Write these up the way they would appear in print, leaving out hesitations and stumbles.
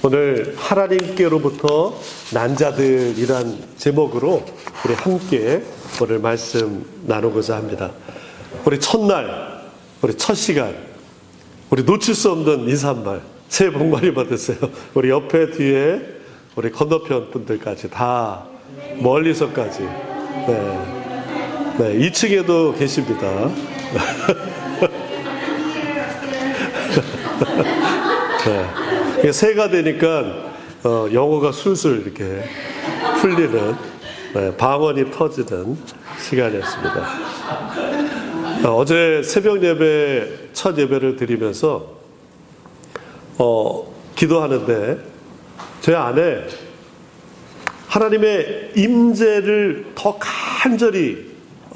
오늘 하나님께로부터 난 자들이란 제목으로 우리 함께 오늘 말씀 나누고자 합니다. 우리 첫날, 우리 첫 시간, 우리 놓칠 수 없는 인사말, 새해 복 많이 받으세요. 우리 옆에 뒤에 우리 건너편 분들까지 다 멀리서까지. 네, 2층에도 계십니다. 네. 새해가 되니까 영어가 술술 이렇게 풀리는 방언이 터지는 시간이었습니다. 어제 새벽 예배 첫 예배를 드리면서 기도하는데 제 안에 하나님의 임재를 더 간절히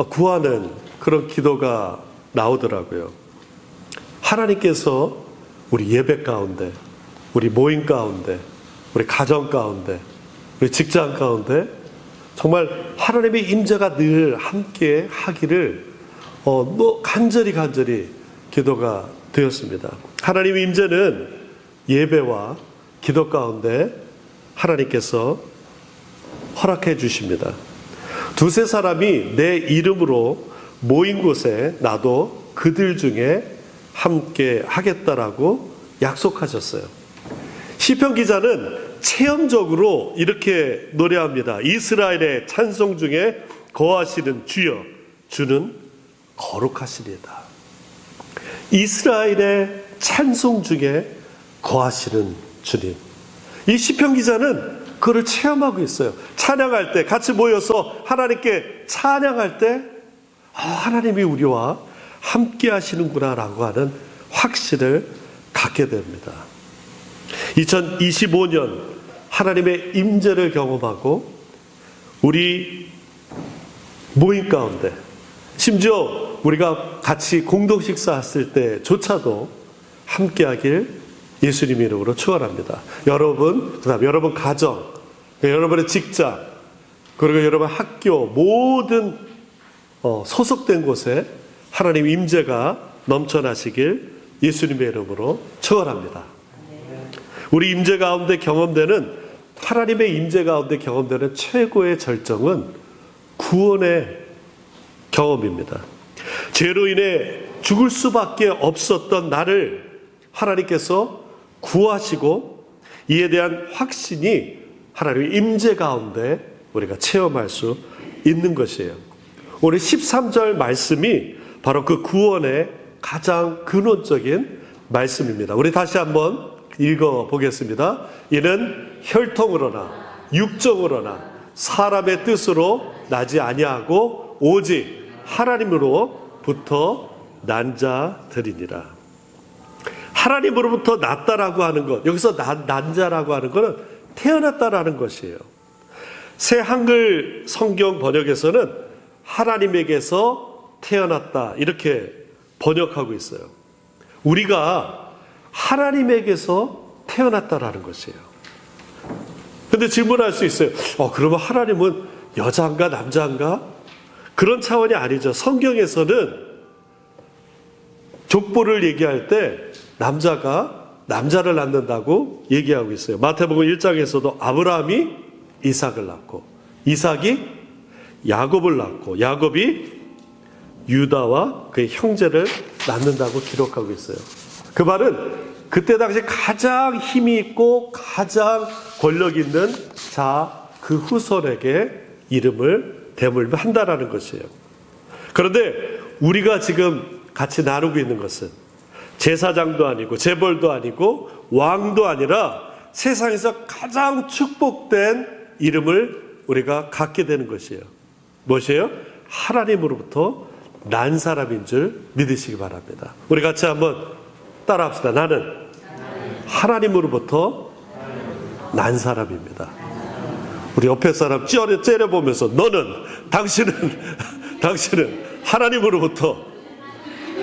구하는 그런 기도가 나오더라고요. 하나님께서 우리 예배 가운데, 우리 모임 가운데, 우리 가정 가운데, 우리 직장 가운데 정말 하나님의 임재가 늘 함께 하기를 간절히 기도가 되었습니다. 하나님의 임재는 예배와 기도 가운데 하나님께서 허락해 주십니다. 두세 사람이 내 이름으로 모인 곳에 나도 그들 중에 함께 하겠다라고 약속하셨어요. 시편 기자는 체험적으로 이렇게 노래합니다. 이스라엘의 찬송 중에 거하시는 주여, 주는 거룩하시리이다. 이스라엘의 찬송 중에 거하시는 주님. 이 시편 기자는 그걸 체험하고 있어요. 찬양할 때 같이 모여서 하나님께 찬양할 때 하나님이 우리와 함께 하시는구나 라고 하는 확신을 갖게 됩니다. 2025년 하나님의 임재를 경험하고 우리 모임 가운데 심지어 우리가 같이 공동 식사했을 때조차도 함께 하길 예수님 이름으로 축원합니다. 여러분, 그다음 여러분 가정, 여러분의 직장, 그리고 여러분 학교 모든 소속된 곳에 하나님 임재가 넘쳐나시길 예수님의 이름으로 축원합니다. 우리 임재 가운데 경험되는 하나님의 임재 가운데 경험되는 최고의 절정은 구원의 경험입니다. 죄로 인해 죽을 수밖에 없었던 나를 하나님께서 구하시고 이에 대한 확신이 하나님의 임재 가운데 우리가 체험할 수 있는 것이에요. 오늘 13절 말씀이 바로 그 구원의 가장 근원적인 말씀입니다. 우리 다시 한번 읽어보겠습니다. 이는 혈통으로나 육정으로나 사람의 뜻으로 나지 아니하고 오직 하나님으로부터 난 자들이니라. 하나님으로부터 났다라고 하는 것, 여기서 난 자라고 하는 것은 태어났다라는 것이에요. 새 한글 성경 번역에서는 하나님에게서 태어났다 이렇게 번역하고 있어요. 우리가 하나님에게서 태어났다라는 것이에요. 근데 질문할 수 있어요. 그러면 하나님은 여자인가 남자인가? 그런 차원이 아니죠. 성경에서는 족보를 얘기할 때 남자가 남자를 낳는다고 얘기하고 있어요. 마태복음 1장에서도 아브라함이 이삭을 낳고 이삭이 야곱을 낳고 야곱이 유다와 그의 형제를 낳는다고 기록하고 있어요. 그 말은 그때 당시 가장 힘이 있고 가장 권력 있는 그 후손에게 이름을 대물림한다라는 것이에요. 그런데 우리가 지금 같이 나누고 있는 것은 제사장도 아니고 재벌도 아니고 왕도 아니라 세상에서 가장 축복된 이름을 우리가 갖게 되는 것이에요. 무엇이에요? 하나님으로부터 난 사람인 줄 믿으시기 바랍니다. 우리 같이 한번 따라합시다. 나는 하나님으로부터 난 사람입니다. 우리 옆에 사람 째려보면서 당신은 하나님으로부터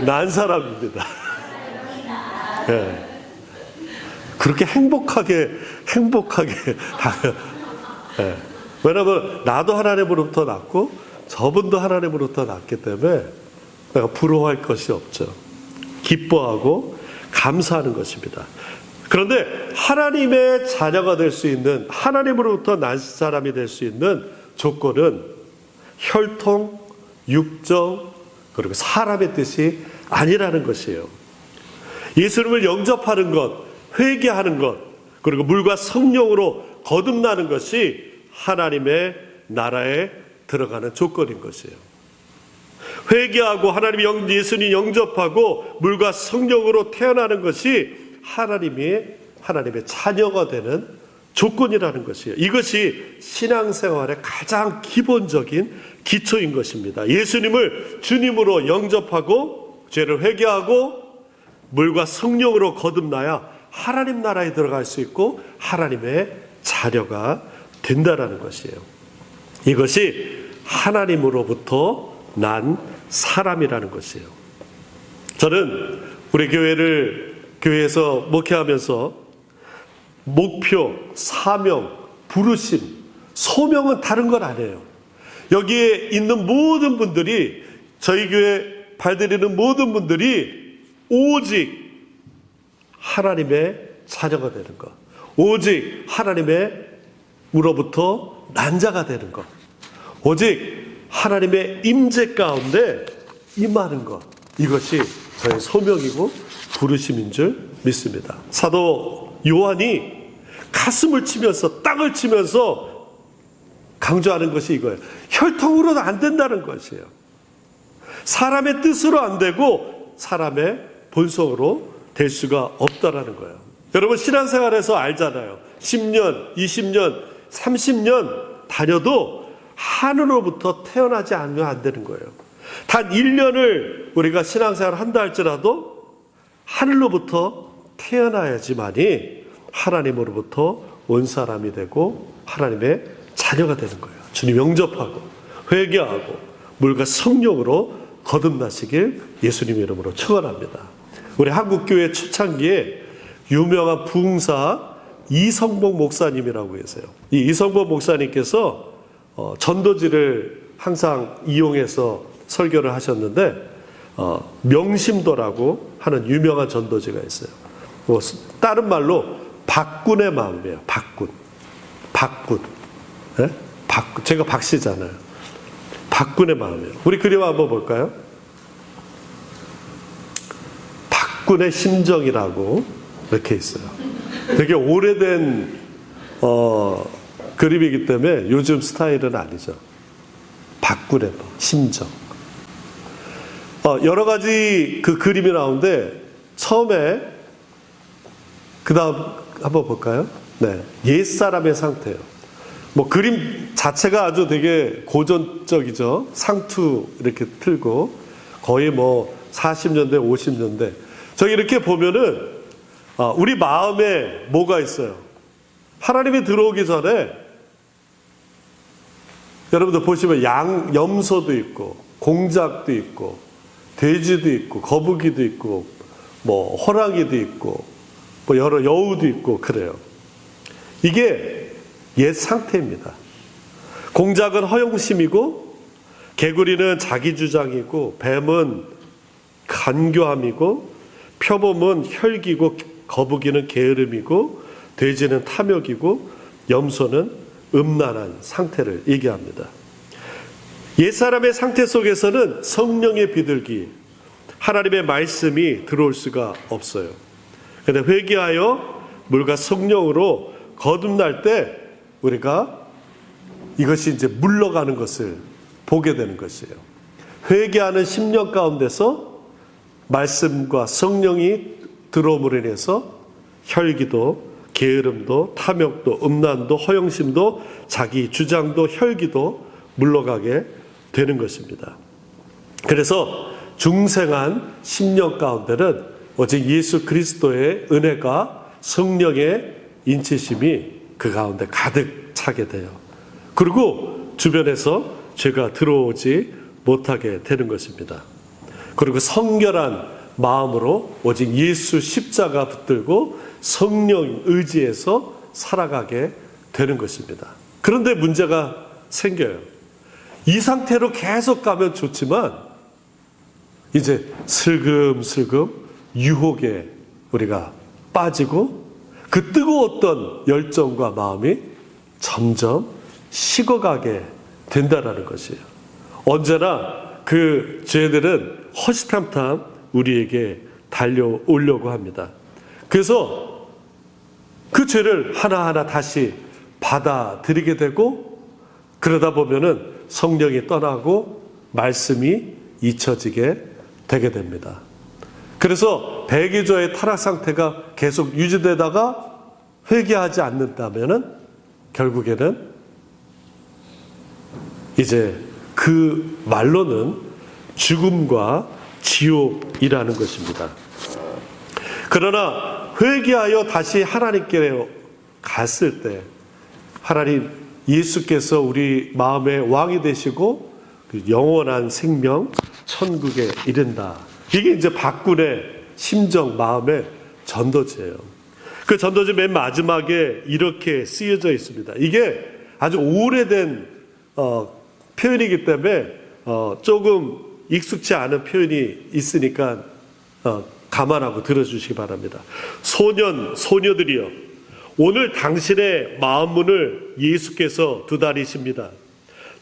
난 사람입니다. 네. 그렇게 행복하게 네. 왜냐하면 나도 하나님으로부터 났고 저분도 하나님으로부터 났기 때문에 내가 부러워할 것이 없죠. 기뻐하고 감사하는 것입니다. 그런데 하나님의 자녀가 될 수 있는, 하나님으로부터 난 사람이 될 수 있는 조건은 혈통, 육정, 그리고 사람의 뜻이 아니라는 것이에요. 예수님을 영접하는 것, 회개하는 것, 그리고 물과 성령으로 거듭나는 것이 하나님의 나라에 들어가는 조건인 것이에요. 회개하고 예수님 영접하고 물과 성령으로 태어나는 것이 하나님의 자녀가 되는 조건이라는 것이에요. 이것이 신앙생활의 가장 기본적인 기초인 것입니다. 예수님을 주님으로 영접하고 죄를 회개하고 물과 성령으로 거듭나야 하나님 나라에 들어갈 수 있고 하나님의 자녀가 된다라는 것이에요. 이것이 하나님으로부터 난 사람이라는 것이에요. 저는 우리 교회에서 목회하면서 목표, 사명, 부르심, 소명은 다른 건 아니에요. 여기에 있는 모든 분들이, 저희 교회 발들이는 모든 분들이 오직 하나님의 자녀가 되는 것, 오직 하나님으로부터 난 자가 되는 것, 오직 하나님의 임재 가운데 임하는 것, 이것이 저의 소명이고 부르심인 줄 믿습니다. 사도 요한이 가슴을 치면서 땅을 치면서 강조하는 것이 이거예요. 혈통으로는 안 된다는 것이에요. 사람의 뜻으로 안 되고 사람의 본성으로 될 수가 없다라는 거예요. 여러분 신앙생활에서 알잖아요. 10년, 20년, 30년 다녀도 하늘로부터 태어나지 않으면 안 되는 거예요. 단 1년을 우리가 신앙생활을 한다 할지라도 하늘로부터 태어나야지만이 하나님으로부터 온 사람이 되고 하나님의 자녀가 되는 거예요. 주님 영접하고 회개하고 물과 성령으로 거듭나시길 예수님 이름으로 축원합니다. 우리 한국교회 초창기에 유명한 부흥사 이성복 목사님이라고 계세요. 이 이성복 목사님께서 전도지를 항상 이용해서 설교를 하셨는데 명심도라고 하는 유명한 전도지가 있어요. 다른 말로 박군의 마음이에요. 박군. 네? 제가 박씨잖아요. 박군의 마음이에요. 우리 그림 한번 볼까요? 박군의 심정이라고 이렇게 있어요. 되게 오래된 그림이기 때문에 요즘 스타일은 아니죠. 박군의 심정. 여러 가지 그 그림이 나오는데 처음에 그다음 한번 볼까요? 네, 옛사람의 상태예요. 그림 자체가 아주 되게 고전적이죠. 상투 이렇게 틀고 거의 40년대, 50년대. 저기 이렇게 보면은 우리 마음에 뭐가 있어요? 하나님이 들어오기 전에 여러분들 보시면 염소도 있고 공작도 있고 돼지도 있고 거북이도 있고 호랑이도 있고 여러 여우도 있고 그래요. 이게 옛 상태입니다. 공작은 허영심이고 개구리는 자기주장이고 뱀은 간교함이고 표범은 혈기고 거북이는 게으름이고 돼지는 탐욕이고 염소는 음란한 상태를 얘기합니다. 옛사람의 상태 속에서는 성령의 비둘기, 하나님의 말씀이 들어올 수가 없어요. 그런데 회개하여 물과 성령으로 거듭날 때 우리가 이것이 이제 물러가는 것을 보게 되는 것이에요. 회개하는 10년 가운데서 말씀과 성령이 들어옴으로 인해서 혈기도, 게으름도, 탐욕도, 음란도, 허영심도, 자기 주장도, 혈기도 물러가게 되는 것입니다. 그래서 중생한 10년 가운데는 오직 예수 그리스도의 은혜가 성령의 인치심이 그 가운데 가득 차게 돼요. 그리고 주변에서 죄가 들어오지 못하게 되는 것입니다. 그리고 성결한 마음으로 오직 예수 십자가 붙들고 성령 의지에서 살아가게 되는 것입니다. 그런데 문제가 생겨요. 이 상태로 계속 가면 좋지만 이제 슬금슬금 유혹에 우리가 빠지고 그 뜨거웠던 열정과 마음이 점점 식어가게 된다라는 것이에요. 언제나 그 죄들은 허시탐탐 우리에게 달려오려고 합니다. 그래서 그 죄를 하나하나 다시 받아들이게 되고, 그러다 보면은 성령이 떠나고 말씀이 잊혀지게 되게 됩니다. 그래서 배기저의 타락 상태가 계속 유지되다가 회개하지 않는다면은 결국에는 이제 그 말로는 죽음과 지옥이라는 것입니다. 그러나 회개하여 다시 하나님께 갔을 때 하나님 예수께서 우리 마음의 왕이 되시고 그 영원한 생명 천국에 이른다. 이게 이제 박군의 심정, 마음의 전도지예요. 그 전도지 맨 마지막에 이렇게 쓰여져 있습니다. 이게 아주 오래된 표현이기 때문에 조금 익숙치 않은 표현이 있으니까 감안하고 들어주시기 바랍니다. 소년, 소녀들이여, 오늘 당신의 마음문을 예수께서 두드리십니다.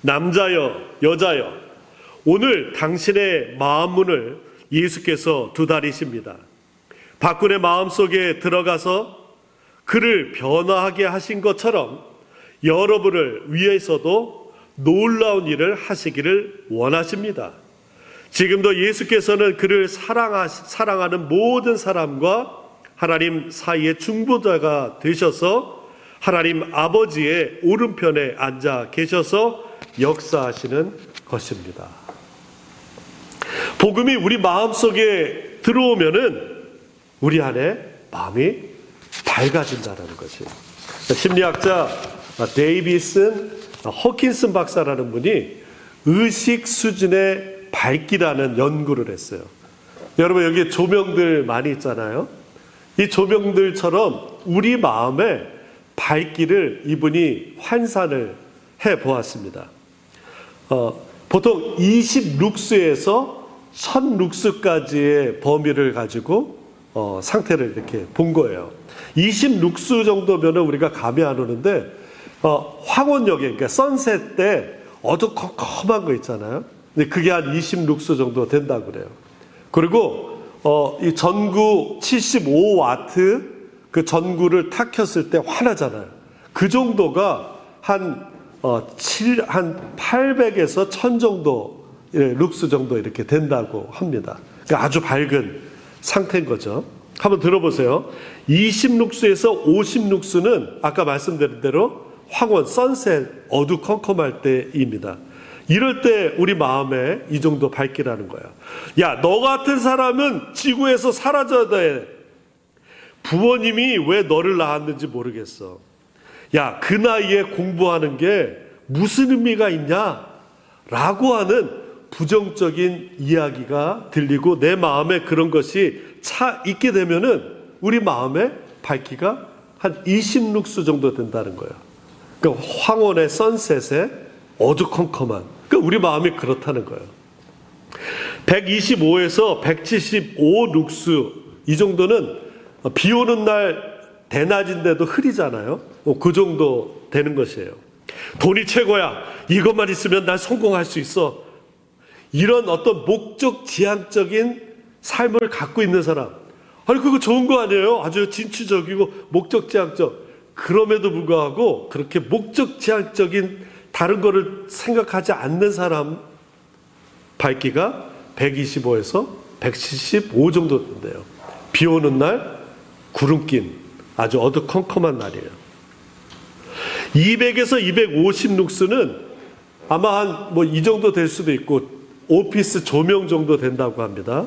남자여, 여자여, 오늘 당신의 마음문을 예수께서 두드리십니다. 박군의 마음속에 들어가서 그를 변화하게 하신 것처럼 여러분을 위해서도 놀라운 일을 하시기를 원하십니다. 지금도 예수께서는 그를 사랑하는 모든 사람과 하나님 사이의 중보자가 되셔서 하나님 아버지의 오른편에 앉아 계셔서 역사하시는 것입니다. 복음이 우리 마음속에 들어오면은 우리 안에 마음이 밝아진다는 것이에요. 심리학자 데이비슨 허킨슨 박사라는 분이 의식 수준의 밝기라는 연구를 했어요. 여러분, 여기 조명들 많이 있잖아요. 이 조명들처럼 우리 마음에 밝기를 이분이 환산을 해 보았습니다. 보통 20룩스에서 1000룩스까지의 범위를 가지고 상태를 이렇게 본 거예요. 20룩스 정도면 우리가 감이 안 오는데 황혼역에, 그러니까 선셋 때 어두컴컴한 거 있잖아요. 근데 그게 한 20룩스 정도 된다고 그래요. 그리고 이 전구 75와트 그 전구를 탁 켰을 때 환하잖아요. 그 정도가 한 800에서 1000 정도 룩스 정도 이렇게 된다고 합니다. 그러니까 아주 밝은 상태인 거죠. 한번 들어보세요. 20룩스에서 50룩스는 아까 말씀드린 대로 황혼, 선셋, 어두컴컴할 때입니다. 이럴 때 우리 마음에 이 정도 밝기라는 거야. 야, 너 같은 사람은 지구에서 사라져야 돼. 부모님이 왜 너를 낳았는지 모르겠어. 야, 그 나이에 공부하는 게 무슨 의미가 있냐? 라고 하는 부정적인 이야기가 들리고 내 마음에 그런 것이 차 있게 되면은 우리 마음의 밝기가 한 20룩스 정도 된다는 거예요. 그러니까 황혼의 선셋에 어두컴컴한, 그러니까 우리 마음이 그렇다는 거예요. 125에서 175룩스 이 정도는 비 오는 날 대낮인데도 흐리잖아요. 그 정도 되는 것이에요. 돈이 최고야. 이것만 있으면 난 성공할 수 있어. 이런 어떤 목적 지향적인 삶을 갖고 있는 사람. 아니, 그거 좋은 거 아니에요? 아주 진취적이고 목적 지향적. 그럼에도 불구하고 그렇게 목적 지향적인 다른 거를 생각하지 않는 사람 밝기가 125에서 175 정도 된대요. 비 오는 날 구름 낀 아주 어두컴컴한 날이에요. 200에서 250룩스는 아마 한 뭐 이 정도 될 수도 있고 오피스 조명 정도 된다고 합니다.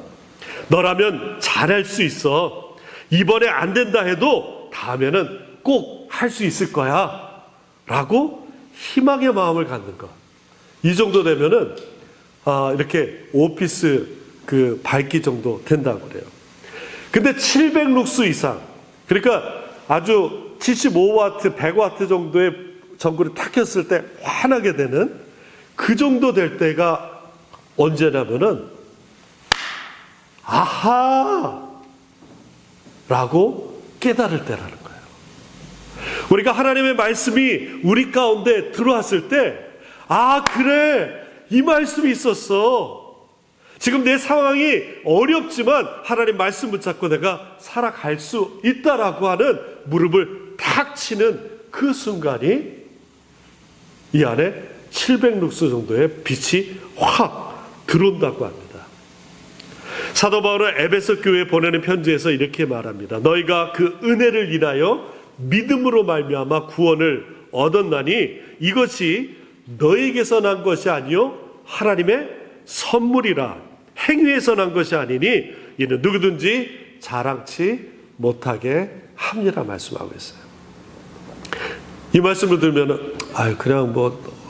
너라면 잘할 수 있어. 이번에 안 된다 해도 다음에는 꼭 할 수 있을 거야. 라고 희망의 마음을 갖는 것. 이 정도 되면은 이렇게 오피스 그 밝기 정도 된다고 그래요. 근데 700룩스 이상, 그러니까 아주 75와트, 100와트 정도의 전구를 탁 켰을 때 환하게 되는 그 정도 될 때가 언제냐면은 아하! 라고 깨달을 때라는 거예요. 우리가 하나님의 말씀이 우리 가운데 들어왔을 때, 아, 그래, 이 말씀이 있었어. 지금 내 상황이 어렵지만 하나님 말씀 붙잡고 내가 살아갈 수 있다라고 하는 무릎을 탁 치는 그 순간이 이 안에 700룩스 정도의 빛이 확 들어온다고 합니다. 사도 바울은 에베소 교회에 보내는 편지에서 이렇게 말합니다. 너희가 그 은혜를 인하여 믿음으로 말미암아 구원을 얻었나니 이것이 너희에게서 난 것이 아니요 하나님의 선물이라. 행위에서 난 것이 아니니 이는 누구든지 자랑치 못하게 합니다 말씀하고 있어요. 이 말씀을 들으면 그냥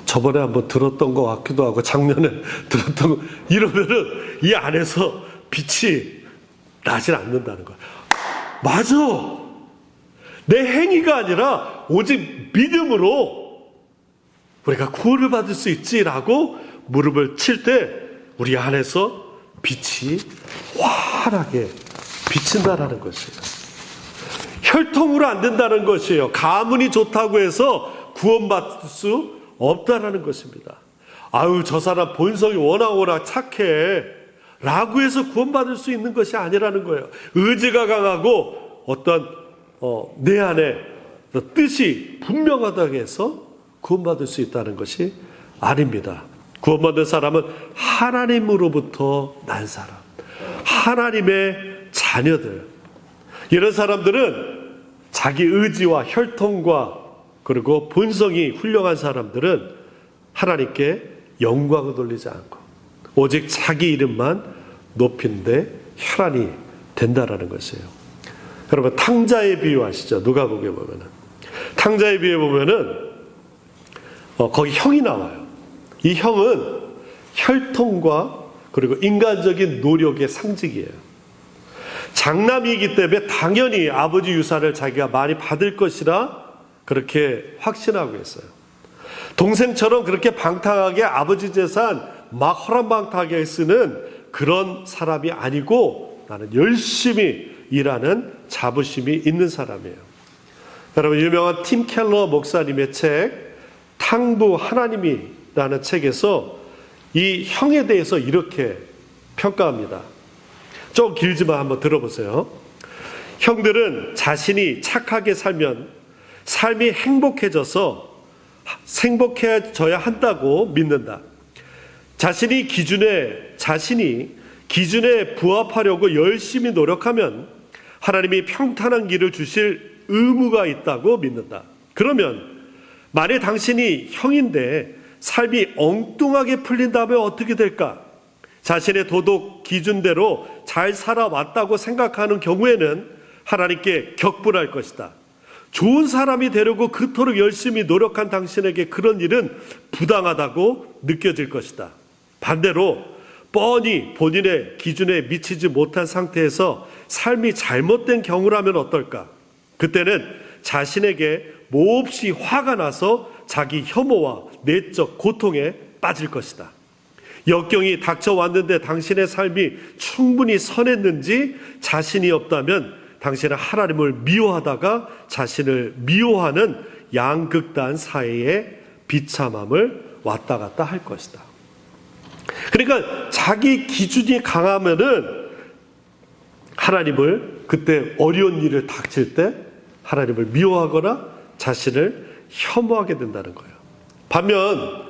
저번에 한번 들었던 것 같기도 하고 작년에 들었던 거 이러면은 이 안에서 빛이 나질 않는다는 거야. 맞아. 내 행위가 아니라 오직 믿음으로 우리가 구원을 받을 수 있지라고 무릎을 칠 때 우리 안에서 빛이 환하게 비친다라는 것이에요. 혈통으로 안 된다는 것이에요. 가문이 좋다고 해서 구원받을 수 없다라는 것입니다. 저 사람 본성이 워낙 착해 라고 해서 구원받을 수 있는 것이 아니라는 거예요. 의지가 강하고 어떤 내 안에 뜻이 분명하다고 해서 구원받을 수 있다는 것이 아닙니다. 구원받은 사람은 하나님으로부터 난 사람, 하나님의 자녀들. 이런 사람들은 자기 의지와 혈통과 그리고 본성이 훌륭한 사람들은 하나님께 영광을 돌리지 않고 오직 자기 이름만 높이는데 혈안이 된다라는 것이에요. 여러분 탕자의 비유 아시죠? 누가복음에 보면은 탕자의 비유에 보면은 거기 형이 나와요. 이 형은 혈통과 그리고 인간적인 노력의 상징이에요. 장남이기 때문에 당연히 아버지 유산을 자기가 많이 받을 것이라 그렇게 확신하고 있어요. 동생처럼 그렇게 방탕하게 아버지 재산 막 허랑방탕하게 쓰는 그런 사람이 아니고 나는 열심히 일하는 자부심이 있는 사람이에요. 여러분 유명한 팀 켈러 목사님의 책 탕부 하나님이라는 책에서 이 형에 대해서 이렇게 평가합니다. 좀 길지만 한번 들어보세요. 형들은 자신이 착하게 살면 삶이 행복해져야 한다고 믿는다. 자신이 기준에 부합하려고 열심히 노력하면 하나님이 평탄한 길을 주실 의무가 있다고 믿는다. 그러면 만약 당신이 형인데 삶이 엉뚱하게 풀린다면 어떻게 될까? 자신의 도덕 기준대로 잘 살아왔다고 생각하는 경우에는 하나님께 격분할 것이다. 좋은 사람이 되려고 그토록 열심히 노력한 당신에게 그런 일은 부당하다고 느껴질 것이다. 반대로 뻔히 본인의 기준에 미치지 못한 상태에서 삶이 잘못된 경우라면 어떨까? 그때는 자신에게 몹시 화가 나서 자기 혐오와 내적 고통에 빠질 것이다. 역경이 닥쳐왔는데 당신의 삶이 충분히 선했는지 자신이 없다면 당신은 하나님을 미워하다가 자신을 미워하는 양극단 사이에 비참함을 왔다 갔다 할 것이다. 그러니까 자기 기준이 강하면은 하나님을 그때 어려운 일을 닥칠 때 하나님을 미워하거나 자신을 혐오하게 된다는 거예요. 반면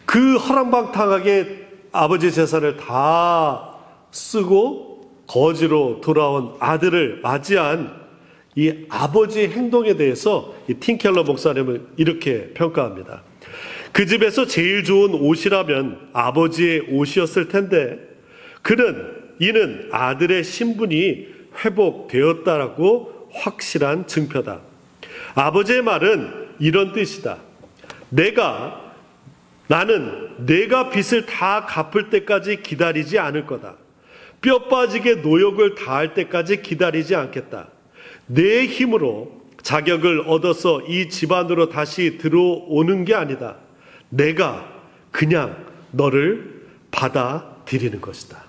그 허랑방탕하게 아버지 재산을 다 쓰고 거지로 돌아온 아들을 맞이한 이 아버지의 행동에 대해서 이 팀켈러 목사님은 이렇게 평가합니다. 그 집에서 제일 좋은 옷이라면 아버지의 옷이었을 텐데 이는 아들의 신분이 회복되었다라고 확실한 증표다. 아버지의 말은 이런 뜻이다. 나는 내가 빚을 다 갚을 때까지 기다리지 않을 거다. 뼈 빠지게 노력을 다할 때까지 기다리지 않겠다. 내 힘으로 자격을 얻어서 이 집안으로 다시 들어오는 게 아니다. 내가 그냥 너를 받아들이는 것이다.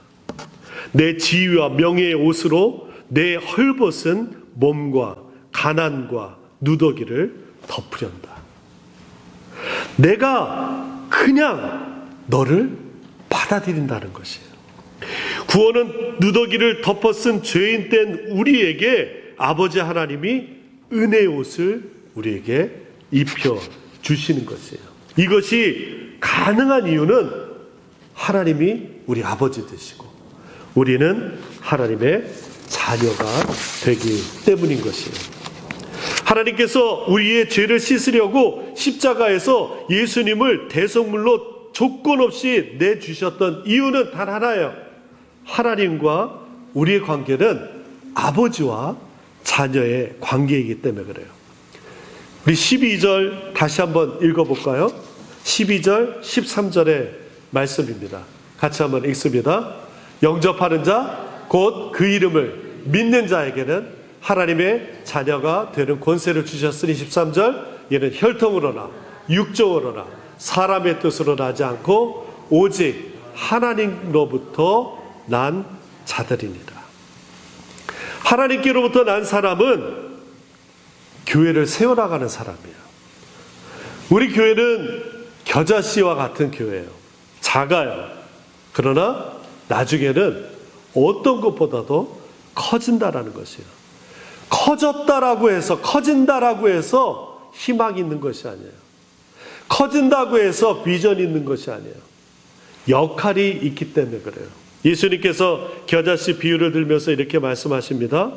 내 지위와 명예의 옷으로 내 헐벗은 몸과 가난과 누더기를 덮으련다. 내가 그냥 너를 받아들인다는 것이에요. 구원은 누더기를 덮어 쓴 죄인 된 우리에게 아버지 하나님이 은혜의 옷을 우리에게 입혀 주시는 것이에요. 이것이 가능한 이유는 하나님이 우리 아버지 되시고 우리는 하나님의 자녀가 되기 때문인 것이에요. 하나님께서 우리의 죄를 씻으려고 십자가에서 예수님을 대속물로 조건 없이 내주셨던 이유는 단 하나예요. 하나님과 우리의 관계는 아버지와 자녀의 관계이기 때문에 그래요. 우리 12절 다시 한번 읽어볼까요? 12절 13절의 말씀입니다. 같이 한번 읽습니다. 영접하는 자 곧 그 이름을 믿는 자에게는 하나님의 자녀가 되는 권세를 주셨으니 13절 이는 혈통으로나 육정으로나 사람의 뜻으로 나지 않고 오직 하나님로부터 난 자들이니라. 하나님께로부터 난 사람은 교회를 세워나가는 사람이에요. 우리 교회는 겨자씨와 같은 교회예요. 작아요. 그러나 나중에는 어떤 것보다도 커진다라는 것이에요. 커졌다라고 해서 커진다라고 해서 희망이 있는 것이 아니에요. 커진다고 해서 비전이 있는 것이 아니에요. 역할이 있기 때문에 그래요. 예수님께서 겨자씨 비유를 들면서 이렇게 말씀하십니다.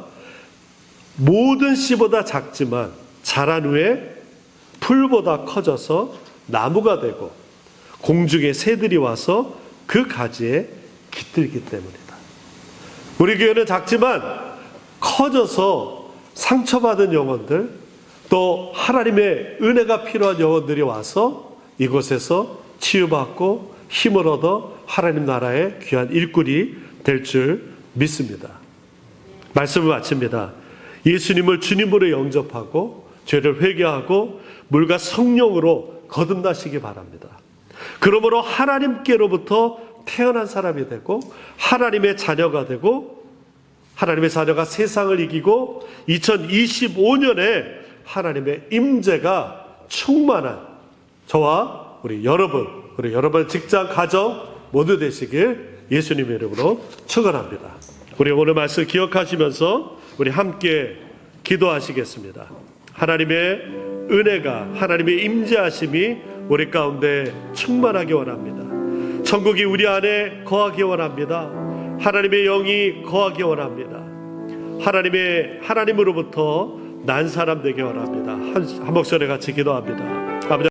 모든 씨보다 작지만 자란 후에 풀보다 커져서 나무가 되고 공중의 새들이 와서 그 가지에 깃들기 때문이다. 우리 교회는 작지만 커져서 상처받은 영혼들 또 하나님의 은혜가 필요한 영혼들이 와서 이곳에서 치유받고 힘을 얻어 하나님 나라의 귀한 일꾼이 될 줄 믿습니다. 말씀을 마칩니다. 예수님을 주님으로 영접하고 죄를 회개하고 물과 성령으로 거듭나시기 바랍니다. 그러므로 하나님께로부터 태어난 사람이 되고 하나님의 자녀가 되고 하나님의 자녀가 세상을 이기고 2025년에 하나님의 임재가 충만한 저와 우리 여러분 그리고 여러분의 직장, 가정 모두 되시길 예수님의 이름으로 축원합니다. 우리 오늘 말씀 기억하시면서 우리 함께 기도하시겠습니다. 하나님의 은혜가 하나님의 임재하심이 우리 가운데 충만하기 원합니다. 천국이 우리 안에 거하기 원합니다. 하나님의 영이 거하기 원합니다. 하나님으로부터 난 사람 되기 원합니다. 한 목소리 같이 기도합니다. 아버지